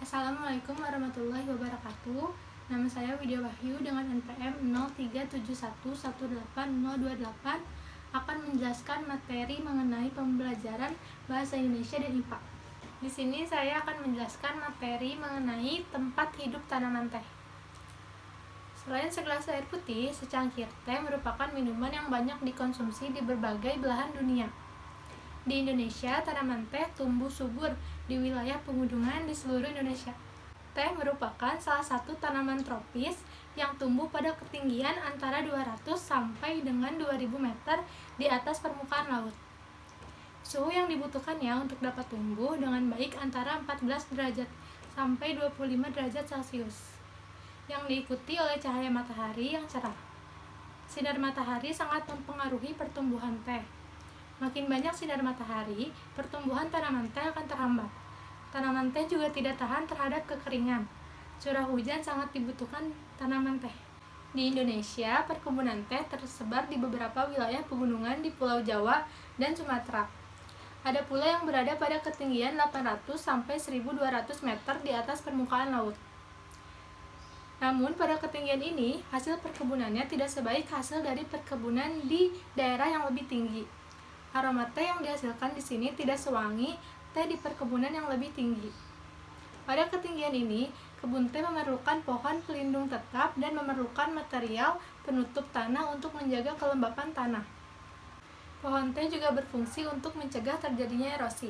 Assalamualaikum warahmatullahi wabarakatuh. Nama saya Widya Wahyu dengan NPM 0371180028 akan menjelaskan materi mengenai pembelajaran bahasa Indonesia dan IPA. Di sini saya akan menjelaskan materi mengenai tempat hidup tanaman teh. Selain segelas air putih, secangkir teh merupakan minuman yang banyak dikonsumsi di berbagai belahan dunia. Di Indonesia, tanaman teh tumbuh subur di wilayah pegunungan di seluruh Indonesia. Teh merupakan salah satu tanaman tropis yang tumbuh pada ketinggian antara 200 sampai dengan 2000 meter di atas permukaan laut. Suhu yang dibutuhkannya untuk dapat tumbuh dengan baik antara 14 derajat sampai 25 derajat Celcius, yang diikuti oleh cahaya matahari yang cerah. Sinar matahari sangat mempengaruhi pertumbuhan teh. Makin banyak sinar matahari, pertumbuhan tanaman teh akan terhambat. Tanaman teh juga tidak tahan terhadap kekeringan. Curah hujan sangat dibutuhkan tanaman teh. Di Indonesia, perkebunan teh tersebar di beberapa wilayah pegunungan di Pulau Jawa dan Sumatera. Ada pula yang berada pada ketinggian 800 sampai 1200 meter di atas permukaan laut. Namun pada ketinggian ini, hasil perkebunannya tidak sebaik hasil dari perkebunan di daerah yang lebih tinggi. Aroma teh yang dihasilkan di sini tidak sewangi teh di perkebunan yang lebih tinggi. Pada ketinggian ini, kebun teh memerlukan pohon pelindung tetap dan memerlukan material penutup tanah untuk menjaga kelembapan tanah. Pohon teh juga berfungsi untuk mencegah terjadinya erosi.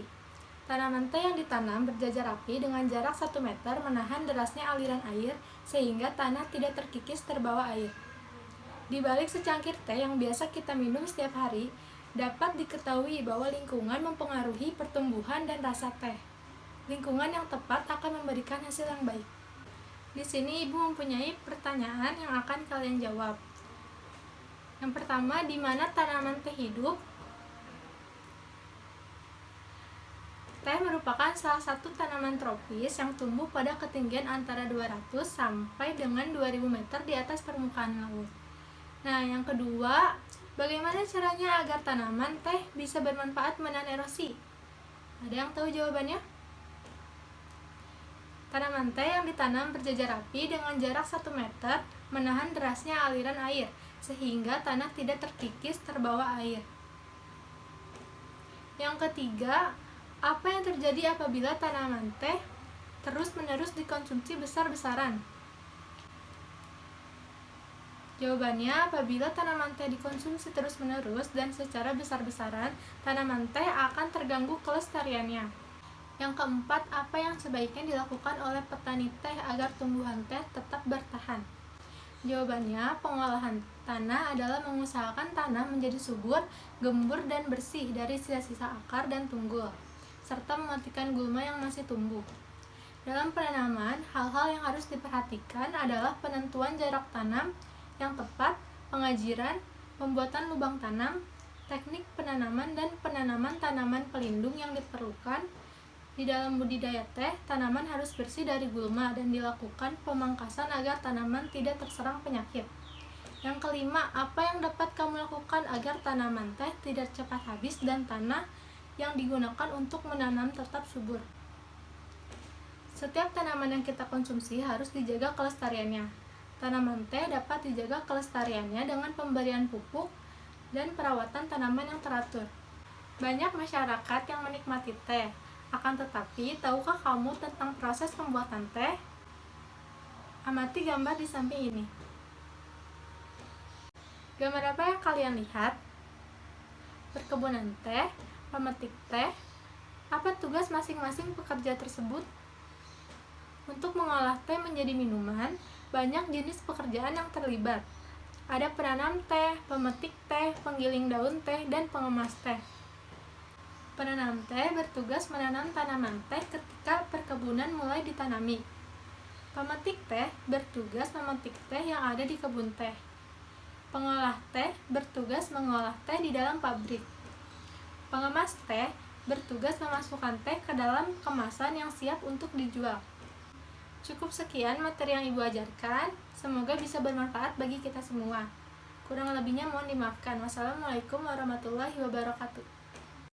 Tanaman teh yang ditanam berjajar rapi dengan jarak 1 meter menahan derasnya aliran air sehingga tanah tidak terkikis terbawa air. Di balik secangkir teh yang biasa kita minum setiap hari, dapat diketahui bahwa lingkungan mempengaruhi pertumbuhan dan rasa teh. Lingkungan yang tepat akan memberikan hasil yang baik. Di sini Ibu mempunyai pertanyaan yang akan kalian jawab. Yang pertama, di mana tanaman teh hidup? Teh merupakan salah satu tanaman tropis yang tumbuh pada ketinggian antara 200 sampai dengan 2000 meter di atas permukaan laut. Nah, yang kedua, bagaimana caranya agar tanaman teh bisa bermanfaat menahan erosi? Ada yang tahu jawabannya? Tanaman teh yang ditanam berjajar rapi dengan jarak 1 meter menahan derasnya aliran air, sehingga tanah tidak terkikis terbawa air. Yang ketiga, apa yang terjadi apabila tanaman teh terus-menerus dikonsumsi besar-besaran? Jawabannya, apabila tanaman teh dikonsumsi terus-menerus dan secara besar-besaran, tanaman teh akan terganggu kelestariannya. Yang keempat, apa yang sebaiknya dilakukan oleh petani teh agar tumbuhan teh tetap bertahan? Jawabannya, pengolahan tanah adalah mengusahakan tanah menjadi subur, gembur, dan bersih dari sisa-sisa akar dan tunggul, serta mematikan gulma yang masih tumbuh. Dalam penanaman, hal-hal yang harus diperhatikan adalah penentuan jarak tanam yang tepat, pengajiran, pembuatan lubang tanam, teknik penanaman, dan penanaman tanaman pelindung yang diperlukan. Di dalam budidaya teh, tanaman harus bersih dari gulma dan dilakukan pemangkasan agar tanaman tidak terserang penyakit. Yang kelima, apa yang dapat kamu lakukan agar tanaman teh tidak cepat habis dan tanah yang digunakan untuk menanam tetap subur? Setiap tanaman yang kita konsumsi harus dijaga kelestariannya. Tanaman teh dapat dijaga kelestariannya dengan pemberian pupuk dan perawatan tanaman yang teratur. Banyak masyarakat yang menikmati teh, akan tetapi tahukah kamu tentang proses pembuatan teh? Amati gambar di samping ini. Gambar apa yang kalian lihat? Perkebunan teh, pemetik teh. Apa tugas masing-masing pekerja tersebut? Untuk mengolah teh menjadi minuman, banyak jenis pekerjaan yang terlibat. Ada penanam teh, pemetik teh, penggiling daun teh, dan pengemas teh. Penanam teh bertugas menanam tanaman teh ketika perkebunan mulai ditanami. Pemetik teh bertugas memetik teh yang ada di kebun teh. Pengolah teh bertugas mengolah teh di dalam pabrik. Pengemas teh bertugas memasukkan teh ke dalam kemasan yang siap untuk dijual. Cukup sekian materi yang Ibu ajarkan, semoga bisa bermanfaat bagi kita semua. Kurang lebihnya mohon dimaafkan. Wassalamualaikum warahmatullahi wabarakatuh.